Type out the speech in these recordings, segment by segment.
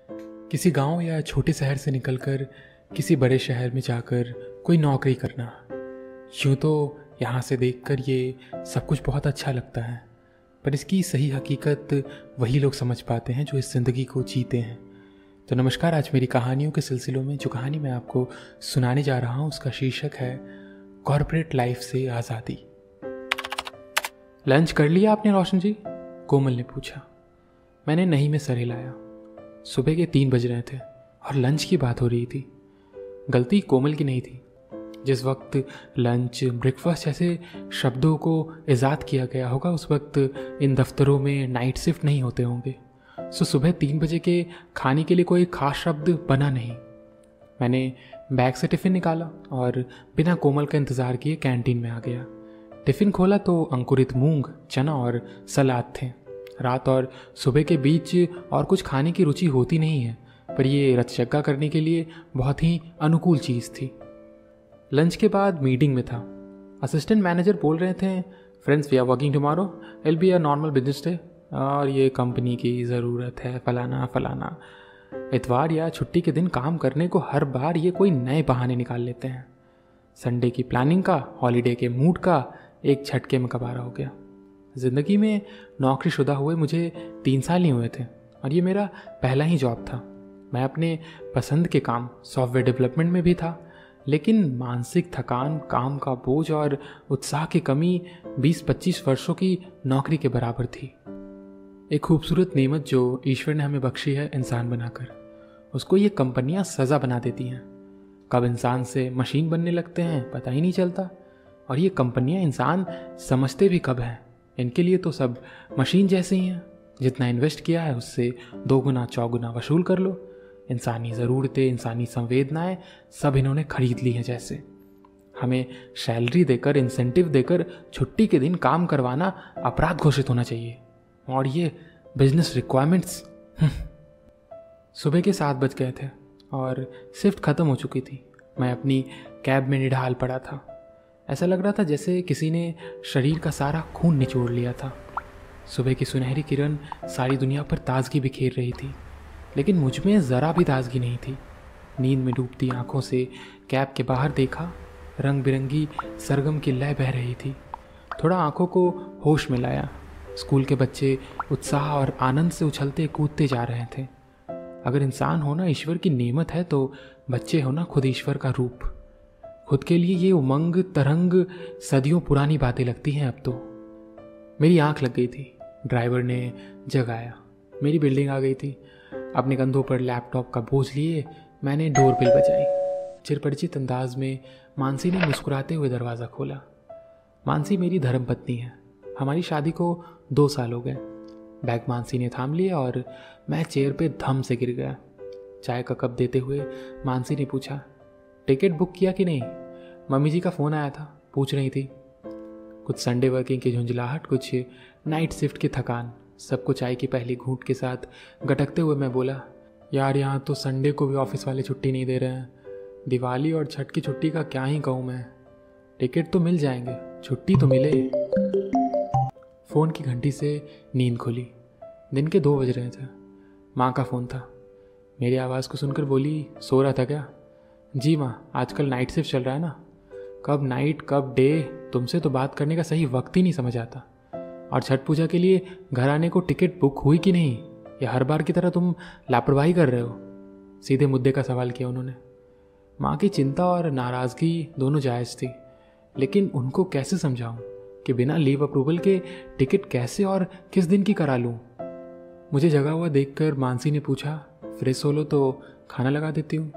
किसी गांव या छोटे शहर से निकलकर किसी बड़े शहर में जाकर कोई नौकरी करना, यूँ तो यहाँ से देखकर ये सब कुछ बहुत अच्छा लगता है, पर इसकी सही हकीकत वही लोग समझ पाते हैं जो इस ज़िंदगी को जीते हैं। तो नमस्कार, आज मेरी कहानियों के सिलसिलों में जो कहानी मैं आपको सुनाने जा रहा हूँ उसका शीर्षक है कॉर्पोरेट लाइफ से आज़ादी। लंच कर लिया आपने रोशन जी? कोमल ने पूछा। मैंने नहीं में सर हिलाया। सुबह के 3 बज रहे थे और लंच की बात हो रही थी। गलती कोमल की नहीं थी। जिस वक्त लंच, ब्रेकफास्ट जैसे शब्दों को इजाद किया गया होगा उस वक्त इन दफ्तरों में नाइट शिफ्ट नहीं होते होंगे। सो सुबह 3 बजे के खाने के लिए कोई खास शब्द बना नहीं। मैंने बैग से टिफ़िन निकाला और बिना कोमल का इंतज़ार किए कैंटीन में आ गया। टिफ़िन खोला तो अंकुरित मूंग, चना और सलाद थे। रात और सुबह के बीच और कुछ खाने की रुचि होती नहीं है, पर यह रतजगा करने के लिए बहुत ही अनुकूल चीज़ थी। लंच के बाद मीटिंग में था। असिस्टेंट मैनेजर बोल रहे थे, friends we are working tomorrow, I'll be a normal business day और ये कंपनी की ज़रूरत है, फलाना फलाना। इतवार या छुट्टी के दिन काम करने को हर बार ये कोई नए बहाने निकाल लेते हैं। संडे की प्लानिंग का, हॉलीडे के मूड का एक झटके में कबारा हो गया। ज़िंदगी में नौकरीशुदा हुए मुझे 3 साल ही हुए थे और ये मेरा पहला ही जॉब था। मैं अपने पसंद के काम सॉफ्टवेयर डेवलपमेंट में भी था, लेकिन मानसिक थकान, काम का बोझ और उत्साह की कमी 20-25 वर्षों की नौकरी के बराबर थी। एक खूबसूरत नेमत जो ईश्वर ने हमें बख्शी है इंसान बनाकर, उसको ये कंपनियां सज़ा बना देती हैं। कब इंसान से मशीन बनने लगते हैं पता ही नहीं चलता, और ये कंपनियां इंसान समझते भी कब हैं। इनके लिए तो सब मशीन जैसे ही हैं। जितना इन्वेस्ट किया है उससे 2 गुना 4 गुना वसूल कर लो। इंसानी ज़रूरतें, इंसानी संवेदनाएं सब इन्होंने खरीद ली हैं। जैसे हमें सैलरी देकर, इंसेंटिव देकर छुट्टी के दिन काम करवाना अपराध घोषित होना चाहिए, और ये बिजनेस रिक्वायरमेंट्स। सुबह के 7 बज गए थे और शिफ्ट ख़त्म हो चुकी थी। मैं अपनी कैब में निढाल पड़ा था। ऐसा लग रहा था जैसे किसी ने शरीर का सारा खून निचोड़ लिया था। सुबह की सुनहरी किरण सारी दुनिया पर ताजगी बिखेर रही थी, लेकिन मुझ में ज़रा भी ताजगी नहीं थी। नींद में डूबती आंखों से कैब के बाहर देखा। रंग बिरंगी सरगम की लय बह रही थी। थोड़ा आंखों को होश में लाया। स्कूल के बच्चे उत्साह और आनंद से उछलते कूदते जा रहे थे। अगर इंसान होना ईश्वर की नेमत है तो बच्चे होना खुद ईश्वर का रूप। खुद के लिए ये उमंग तरंग सदियों पुरानी बातें लगती हैं अब तो। मेरी आंख लग गई थी। ड्राइवर ने जगाया। मेरी बिल्डिंग आ गई थी। अपने कंधों पर लैपटॉप का बोझ लिए मैंने डोरबेल बजाई। चिरपरिचित अंदाज में मानसी ने मुस्कुराते हुए दरवाज़ा खोला। मानसी मेरी धर्मपत्नी है। हमारी शादी को 2 साल हो गए। बैग मानसी ने थाम लिया और मैं चेयर पे धम से गिर गया। चाय का कप देते हुए मानसी ने पूछा, टिकट बुक किया कि नहीं? मम्मी जी का फ़ोन आया था, पूछ रही थी। कुछ संडे वर्किंग की झुंझलाहट, कुछ नाइट शिफ्ट की थकान, सबको चाय की पहली घूंट के साथ गटकते हुए मैं बोला, यार यहाँ तो संडे को भी ऑफिस वाले छुट्टी नहीं दे रहे हैं। दिवाली और छठ की छुट्टी का क्या ही कहूँ मैं। टिकट तो मिल जाएंगे, छुट्टी तो मिले। फ़ोन की घंटी से नींद खुली। दिन के 2 बज रहे थे। माँ का फ़ोन था। मेरी आवाज़ को सुनकर बोली, सो रहा था क्या? जी माँ, आजकल नाइट शिफ्ट चल रहा है ना। कब नाइट कब डे, तुमसे तो बात करने का सही वक्त ही नहीं समझ आता। और छठ पूजा के लिए घर आने को टिकट बुक हुई कि नहीं, या हर बार की तरह तुम लापरवाही कर रहे हो? सीधे मुद्दे का सवाल किया उन्होंने। माँ की चिंता और नाराज़गी दोनों जायज़ थी, लेकिन उनको कैसे समझाऊं कि बिना लीव अप्रूवल के टिकट कैसे और किस दिन की करा लूँ। मुझे जगा हुआ देखकर मानसी ने पूछा, फ्रेश हो लो तो खाना लगा देती हूँ।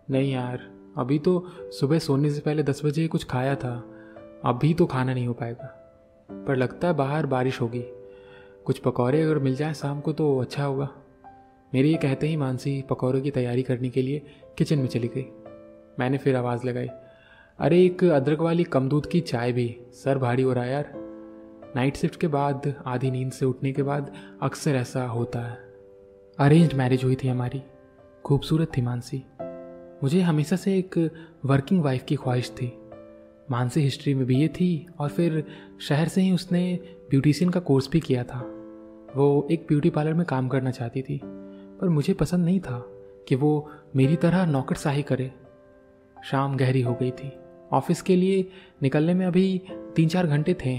नहीं यार, अभी तो सुबह सोने से पहले 10 बजे कुछ खाया था, अभी तो खाना नहीं हो पाएगा। पर लगता है बाहर बारिश होगी। कुछ पकौड़े अगर मिल जाए शाम को तो अच्छा होगा। मेरे ये कहते ही मानसी पकौड़ों की तैयारी करने के लिए किचन में चली गई। मैंने फिर आवाज़ लगाई, अरे एक अदरक वाली कम दूध की चाय भी, सर भारी हो रहा है यार। नाइट शिफ्ट के बाद, आधी नींद से उठने के बाद अक्सर ऐसा होता है। अरेंज्ड मैरिज हुई थी हमारी। खूबसूरत थी मानसी। मुझे हमेशा से एक वर्किंग वाइफ की ख्वाहिश थी। मानसी हिस्ट्री में बीए थी और फिर शहर से ही उसने ब्यूटिशियन का कोर्स भी किया था। वो एक ब्यूटी पार्लर में काम करना चाहती थी, पर मुझे पसंद नहीं था कि वो मेरी तरह नौकरशाही करे। शाम गहरी हो गई थी। ऑफिस के लिए निकलने में अभी 3-4 घंटे थे।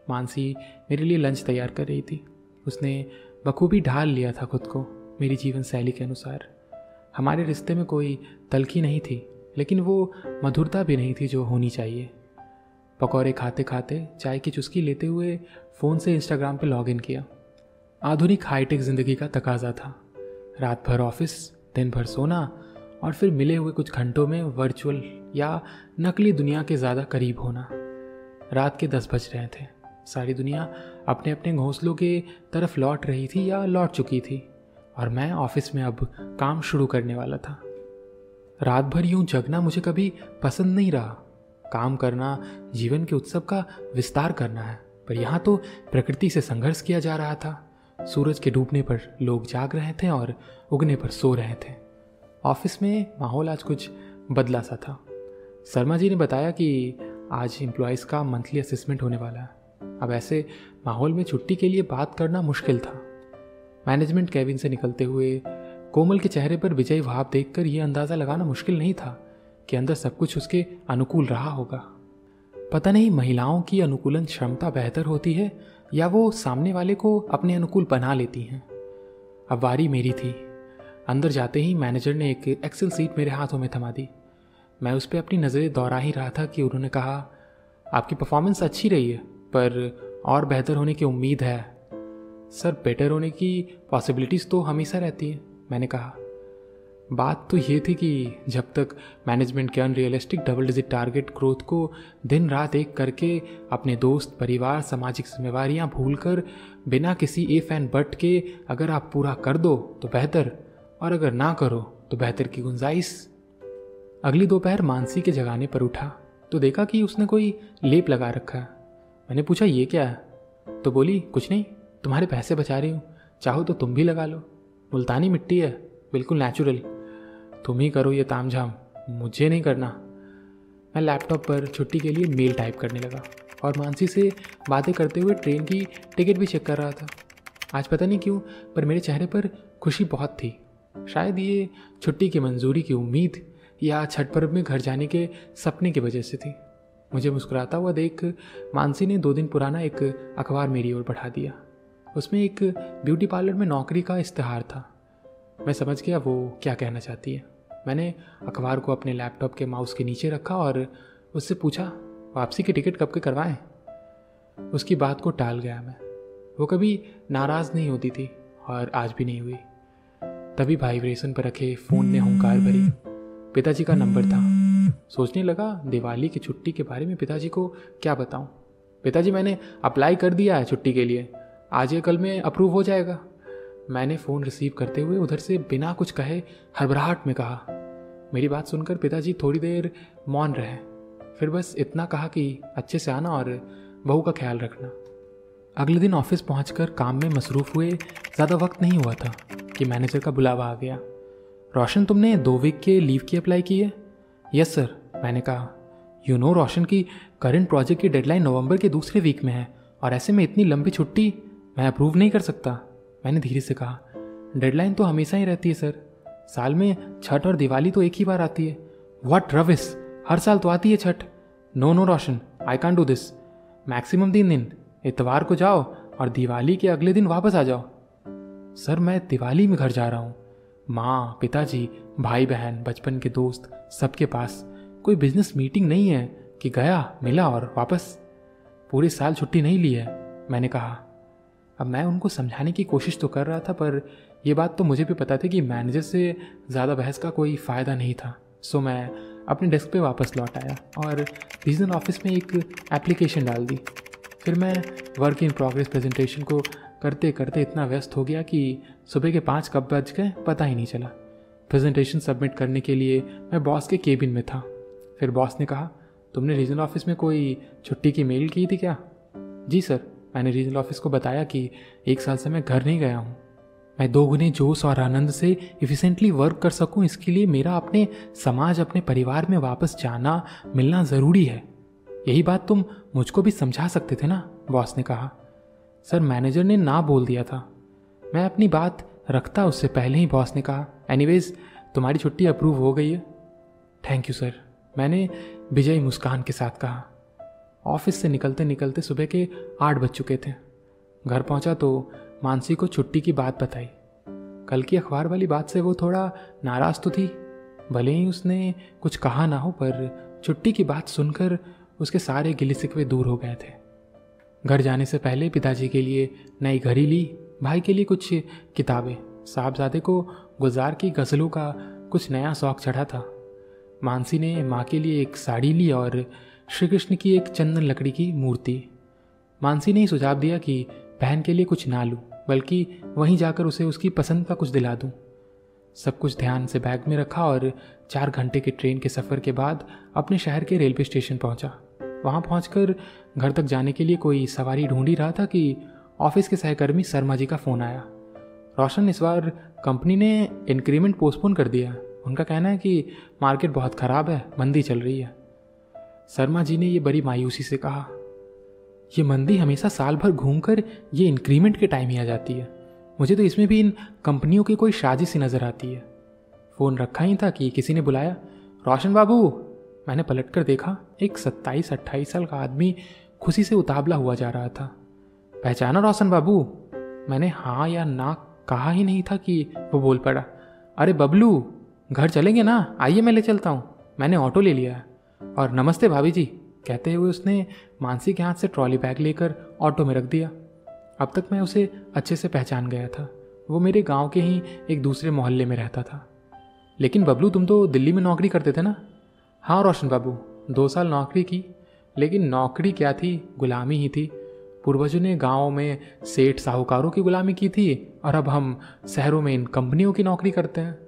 मानसी मेरे लिए लंच तैयार कर रही थी। उसने बखूबी ढाल लिया था खुद को मेरी जीवन शैली के अनुसार। हमारे रिश्ते में कोई तल्खी नहीं थी, लेकिन वो मधुरता भी नहीं थी जो होनी चाहिए। पकौड़े खाते खाते चाय की चुस्की लेते हुए फ़ोन से इंस्टाग्राम पे लॉगिन किया। आधुनिक हाईटेक ज़िंदगी का तकाजा था। रात भर ऑफिस, दिन भर सोना और फिर मिले हुए कुछ घंटों में वर्चुअल या नकली दुनिया के ज़्यादा करीब होना। रात के 10 बज रहे थे। सारी दुनिया अपने अपने घोंसलों के तरफ लौट रही थी या लौट चुकी थी, और मैं ऑफिस में अब काम शुरू करने वाला था। रात भर यूं जगना मुझे कभी पसंद नहीं रहा। काम करना जीवन के उत्सव का विस्तार करना है, पर यहाँ तो प्रकृति से संघर्ष किया जा रहा था। सूरज के डूबने पर लोग जाग रहे थे और उगने पर सो रहे थे। ऑफिस में माहौल आज कुछ बदला सा था। शर्मा जी ने बताया कि आज एम्प्लॉयज़ का मंथली असेसमेंट होने वाला है। अब ऐसे माहौल में छुट्टी के लिए बात करना मुश्किल था। मैनेजमेंट कैबिन से निकलते हुए कोमल के चेहरे पर विजयी भाव देखकर यह अंदाज़ा लगाना मुश्किल नहीं था कि अंदर सब कुछ उसके अनुकूल रहा होगा। पता नहीं महिलाओं की अनुकूलन क्षमता बेहतर होती है या वो सामने वाले को अपने अनुकूल बना लेती हैं। अब बारी मेरी थी। अंदर जाते ही मैनेजर ने एक एक्सेल सीट मेरे हाथों में थमा दी। मैं उस पर अपनी नज़रें दौड़ा ही रहा था कि उन्होंने कहा, आपकी परफॉर्मेंस अच्छी रही है, पर और बेहतर होने की उम्मीद है। सर, बेटर होने की पॉसिबिलिटीज़ तो हमेशा रहती है, मैंने कहा। बात तो ये थी कि जब तक मैनेजमेंट के unrealistic double digit target growth को दिन रात एक करके अपने दोस्त, परिवार, सामाजिक जिम्मेवारियां भूलकर बिना किसी इफ एंड बट के अगर आप पूरा कर दो तो बेहतर, और अगर ना करो तो बेहतर की गुंजाइश। अगली दोपहर मानसी के जगाने पर उठा तो देखा कि उसने कोई लेप लगा रखा है। मैंने पूछा, ये क्या है? तो बोली, कुछ नहीं, तुम्हारे पैसे बचा रही हूँ, चाहो तो तुम भी लगा लो। मुल्तानी मिट्टी है, बिल्कुल नेचुरल। तुम ही करो ये तामझाम, मुझे नहीं करना। मैं लैपटॉप पर छुट्टी के लिए मेल टाइप करने लगा और मानसी से बातें करते हुए ट्रेन की टिकट भी चेक कर रहा था। आज पता नहीं क्यों, पर मेरे चेहरे पर खुशी बहुत थी। शायद ये छुट्टी की मंजूरी की उम्मीद या छठ पर्व में घर जाने के सपने की वजह से थी। मुझे मुस्कुराता हुआ देख मानसी ने 2 दिन पुराना एक अखबार मेरी ओर बढ़ा दिया। उसमें एक ब्यूटी पार्लर में नौकरी का इश्तिहार था। मैं समझ गया वो क्या कहना चाहती है। मैंने अखबार को अपने लैपटॉप के माउस के नीचे रखा और उससे पूछा, वापसी की टिकट कब के करवाएं? उसकी बात को टाल गया मैं। वो कभी नाराज़ नहीं होती थी और आज भी नहीं हुई। तभी वाइब्रेशन पर रखे फ़ोन ने हुंकार भरी। पिताजी का नंबर था। सोचने लगा दिवाली की छुट्टी के बारे में पिताजी को क्या बताऊं। पिताजी, मैंने अप्लाई कर दिया है छुट्टी के लिए, आज या कल में अप्रूव हो जाएगा। मैंने फ़ोन रिसीव करते हुए उधर से बिना कुछ कहे हड़बड़ाहट में कहा। मेरी बात सुनकर पिताजी थोड़ी देर मौन रहे, फिर बस इतना कहा कि अच्छे से आना और बहू का ख्याल रखना। अगले दिन ऑफिस पहुंचकर काम में मसरूफ़ हुए ज़्यादा वक्त नहीं हुआ था कि मैनेजर का बुलावा आ गया। रोशन, तुमने 2 वीक के लीव की अप्लाई की है? यस सर, मैंने कहा। रोशन की करंट प्रोजेक्ट की डेडलाइन नवंबर के दूसरे वीक में है और ऐसे में इतनी लंबी छुट्टी मैं अप्रूव नहीं कर सकता, मैंने धीरे से कहा। डेडलाइन तो हमेशा ही रहती है सर, साल में छठ और दिवाली तो एक ही बार आती है। व्हाट रविस, हर साल तो आती है Chhath. No Roshan, I can't do this. Maximum 3 दिन, इतवार को जाओ और दिवाली के अगले दिन वापस आ जाओ। सर, मैं दिवाली में घर जा रहा हूँ। माँ, पिताजी, भाई बहन, बचपन के दोस्त, सबके पास कोई बिजनेस मीटिंग नहीं है कि गया, मिला और वापस। पूरे साल छुट्टी नहीं ली है, मैंने कहा। अब मैं उनको समझाने की कोशिश तो कर रहा था, पर यह बात तो मुझे भी पता थी कि मैनेजर से ज़्यादा बहस का कोई फ़ायदा नहीं था। सो मैं अपने डेस्क पे वापस लौट आया और रीजनल ऑफिस में एक एप्लीकेशन डाल दी। फिर मैं वर्क इन प्रोग्रेस प्रेजेंटेशन को करते करते इतना व्यस्त हो गया कि सुबह के 5 कब बज गए पता ही नहीं चला। प्रेजेंटेशन सबमिट करने के लिए मैं बॉस के केबिन में था। फिर बॉस ने कहा, तुमने रीजनल ऑफिस में कोई छुट्टी की मेल की थी क्या? जी सर, मैंने रीजनल ऑफिस को बताया कि 1 साल से मैं घर नहीं गया हूँ। मैं 2 गुने जोश और आनंद से इफिशिएंटली वर्क कर सकूँ, इसके लिए मेरा अपने समाज, अपने परिवार में वापस जाना, मिलना ज़रूरी है। यही बात तुम मुझको भी समझा सकते थे ना, बॉस ने कहा। सर, मैनेजर ने ना बोल दिया था। मैं अपनी बात रखता उससे पहले ही बॉस ने कहा, एनीवेज तुम्हारी छुट्टी अप्रूव हो गई है। थैंक यू सर, मैंने विजयी मुस्कान के साथ कहा। ऑफिस से निकलते निकलते सुबह के 8 बज चुके थे। घर पहुंचा तो मानसी को छुट्टी की बात बताई। कल की अखबार वाली बात से वो थोड़ा नाराज तो थी, भले ही उसने कुछ कहा ना हो, पर छुट्टी की बात सुनकर उसके सारे गिले शिकवे दूर हो गए थे। घर जाने से पहले पिताजी के लिए नई घड़ी ली, भाई के लिए कुछ किताबें, साहबजादे को गुलजार की गज़लों का कुछ नया शौक चढ़ा था। मानसी ने माँ के लिए एक साड़ी ली और श्री कृष्ण की एक चंदन लकड़ी की मूर्ति। मानसी ने ही सुझाव दिया कि बहन के लिए कुछ ना लूँ, बल्कि वहीं जाकर उसे उसकी पसंद का कुछ दिला दूँ। सब कुछ ध्यान से बैग में रखा और 4 घंटे के ट्रेन के सफ़र के बाद अपने शहर के रेलवे स्टेशन पहुंचा। वहां पहुंचकर घर तक जाने के लिए कोई सवारी ढूंढ ही रहा था कि ऑफिस के सहकर्मी शर्मा जी का फ़ोन आया। रोशन, इस बार कंपनी ने इंक्रीमेंट पोस्टपोन कर दिया। उनका कहना है कि मार्केट बहुत ख़राब है, मंदी चल रही है। शर्मा जी ने ये बड़ी मायूसी से कहा, ये मंदी हमेशा साल भर घूमकर ये इंक्रीमेंट के टाइम ही आ जाती है। मुझे तो इसमें भी इन कंपनियों की कोई साजिश सी नज़र आती है। फ़ोन रखा ही था कि किसी ने बुलाया, रोशन बाबू। मैंने पलटकर देखा, एक 27-28 साल का आदमी खुशी से उतावला हुआ जा रहा था। पहचाना रोशन बाबू? मैंने हाँ या ना कहा ही नहीं था कि वो बोल पड़ा, अरे बबलू, घर चलेंगे ना, आइए मैं ले चलता हूँ, मैंने ऑटो ले लिया है। और नमस्ते भाभी जी, कहते हुए उसने मानसी के हाथ से ट्रॉली बैग लेकर ऑटो में रख दिया। अब तक मैं उसे अच्छे से पहचान गया था। वो मेरे गांव के ही एक दूसरे मोहल्ले में रहता था। लेकिन बबलू, तुम तो दिल्ली में नौकरी करते थे ना? हाँ रोशन बाबू, 2 साल नौकरी की, लेकिन नौकरी क्या थी, गुलामी ही थी। पूर्वजों ने गाँव में सेठ साहूकारों की गुलामी की थी और अब हम शहरों में इन कंपनियों की नौकरी करते हैं।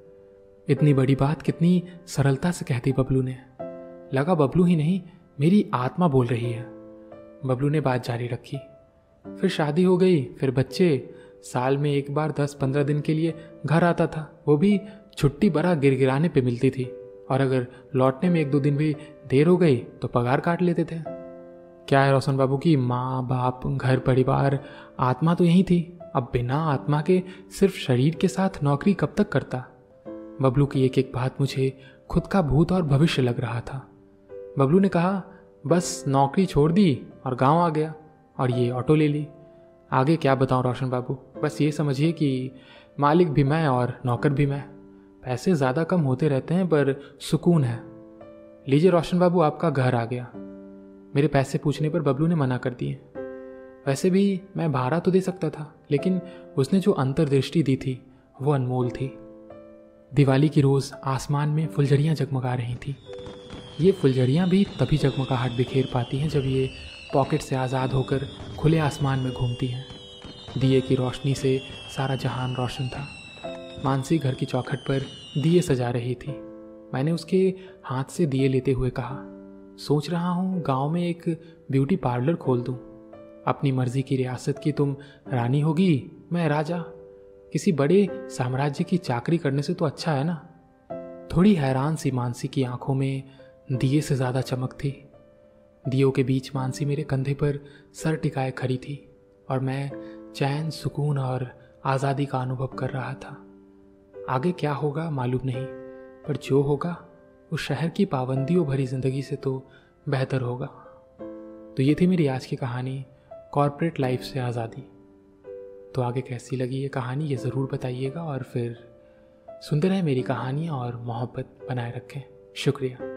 इतनी बड़ी बात कितनी सरलता से कहती बबलू ने। लगा बबलू ही नहीं, मेरी आत्मा बोल रही है। बबलू ने बात जारी रखी। फिर शादी हो गई, फिर बच्चे। साल में एक बार 10-15 दिन के लिए घर आता था, वो भी छुट्टी बड़ा गिरगिराने पे मिलती थी, और अगर लौटने में 1-2 दिन भी देर हो गई तो पगार काट लेते थे। क्या है रोशन बाबू की माँ बाप, घर परिवार, आत्मा तो यही थी। अब बिना आत्मा के सिर्फ शरीर के साथ नौकरी कब तक करता? बबलू की एक एक बात मुझे खुद का भूत और भविष्य लग रहा था। बबलू ने कहा, बस नौकरी छोड़ दी और गांव आ गया और ये ऑटो ले ली। आगे क्या बताऊं रोशन बाबू, बस ये समझिए कि मालिक भी मैं और नौकर भी मैं। पैसे ज़्यादा कम होते रहते हैं पर सुकून है। लीजिए रोशन बाबू, आपका घर आ गया। मेरे पैसे पूछने पर बबलू ने मना कर दिए। वैसे भी मैं भाड़ा तो दे सकता था, लेकिन उसने जो अंतर्दृष्टि दी थी वो अनमोल थी। दिवाली की रोज़ आसमान में फुलझड़ियाँ जगमगा रही थी। ये फुलझड़ियाँ भी तभी जगमगाहट बिखेर पाती हैं जब ये पॉकेट से आज़ाद होकर खुले आसमान में घूमती हैं। दिए की रोशनी से सारा जहान रोशन था। मानसी घर की चौखट पर दिए सजा रही थी। मैंने उसके हाथ से दिए लेते हुए कहा, सोच रहा हूँ गांव में एक ब्यूटी पार्लर खोल दूँ। अपनी मर्जी की रियासत की तुम रानी होगी, मैं राजा। किसी बड़े साम्राज्य की चाकरी करने से तो अच्छा है ना। थोड़ी हैरान सी मानसी की आंखों में दिए से ज़्यादा चमक थी। दियों के बीच मानसी मेरे कंधे पर सर टिकाए खड़ी थी और मैं चैन, सुकून और आज़ादी का अनुभव कर रहा था। आगे क्या होगा मालूम नहीं, पर जो होगा उस शहर की पाबंदियों भरी ज़िंदगी से तो बेहतर होगा। तो ये थी मेरी आज की कहानी, कॉर्पोरेट लाइफ से आज़ादी। तो आगे कैसी लगी ये कहानी, ये ज़रूर बताइएगा, और फिर सुनते रहें मेरी कहानियाँ और मोहब्बत बनाए रखें। शुक्रिया।